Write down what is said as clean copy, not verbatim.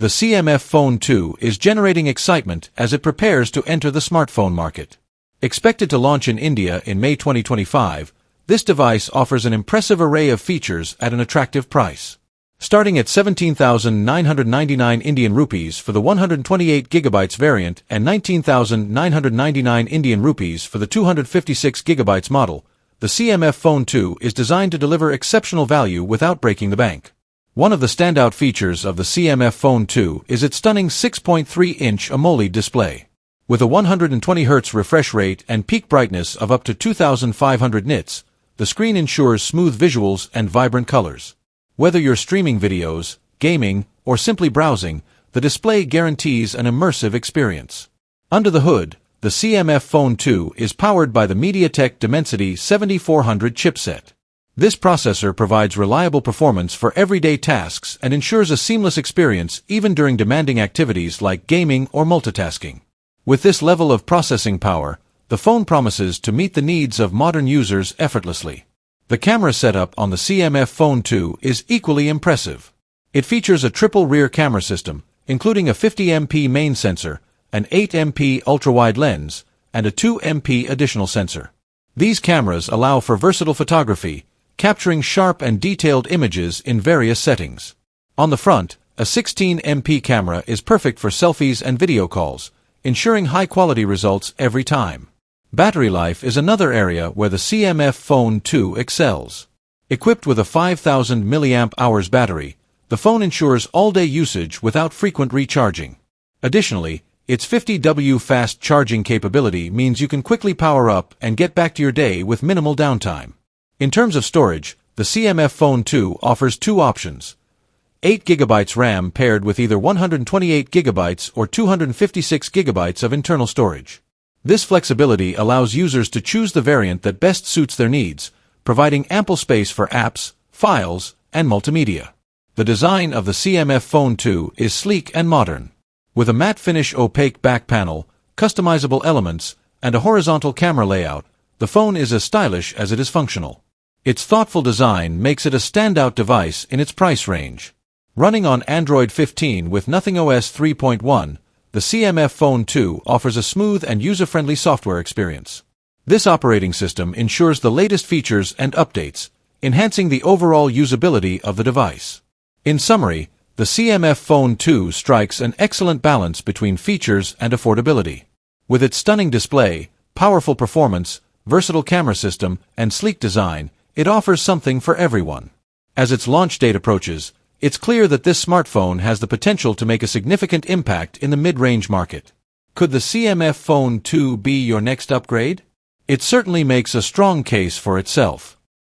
The CMF Phone 2 is generating excitement as it prepares to enter the smartphone market. Expected to launch in India in May 2025, this device offers an impressive array of features at an attractive price. Starting at 17,999 Indian rupees for the 128GB variant and 19,999 Indian rupees for the 256GB model, the CMF Phone 2 is designed to deliver exceptional value without breaking the bank. One of the standout features of the CMF Phone 2 is its stunning 6.3-inch AMOLED display. With a 120Hz refresh rate and peak brightness of up to 2,500 nits, the screen ensures smooth visuals and vibrant colors. Whether you're streaming videos, gaming, or simply browsing, the display guarantees an immersive experience. Under the hood, the CMF Phone 2 is powered by the MediaTek Dimensity 7400 chipset. This processor provides reliable performance for everyday tasks and ensures a seamless experience even during demanding activities like gaming or multitasking. With this level of processing power, the phone promises to meet the needs of modern users effortlessly. The camera setup on the CMF Phone 2 is equally impressive. It features a triple rear camera system, including a 50MP main sensor, an 8MP ultra-wide lens, and a 2MP additional sensor. These cameras allow for versatile photography, capturing sharp and detailed images in various settings. On the front, a 16MP camera is perfect for selfies and video calls, ensuring high-quality results every time. Battery life is another area where the CMF Phone 2 excels. Equipped with a 5,000 mAh battery, the phone ensures all-day usage without frequent recharging. Additionally, its 50W fast charging capability means you can quickly power up and get back to your day with minimal downtime. In terms of storage, the CMF Phone 2 offers two options: 8GB RAM paired with either 128GB or 256GB of internal storage. This flexibility allows users to choose the variant that best suits their needs, providing ample space for apps, files, and multimedia. The design of the CMF Phone 2 is sleek and modern. With a matte finish opaque back panel, customizable elements, and a horizontal camera layout, the phone is as stylish as it is functional. Its thoughtful design makes it a standout device in its price range. Running on Android 15 with NothingOS 3.1, the CMF Phone 2 offers a smooth and user-friendly software experience. This operating system ensures the latest features and updates, enhancing the overall usability of the device. In summary, the CMF Phone 2 strikes an excellent balance between features and affordability. With its stunning display, powerful performance, versatile camera system, and sleek design, it offers something for everyone. As its launch date approaches, it's clear that this smartphone has the potential to make a significant impact in the mid-range market. Could the CMF Phone 2 be your next upgrade? It certainly makes a strong case for itself.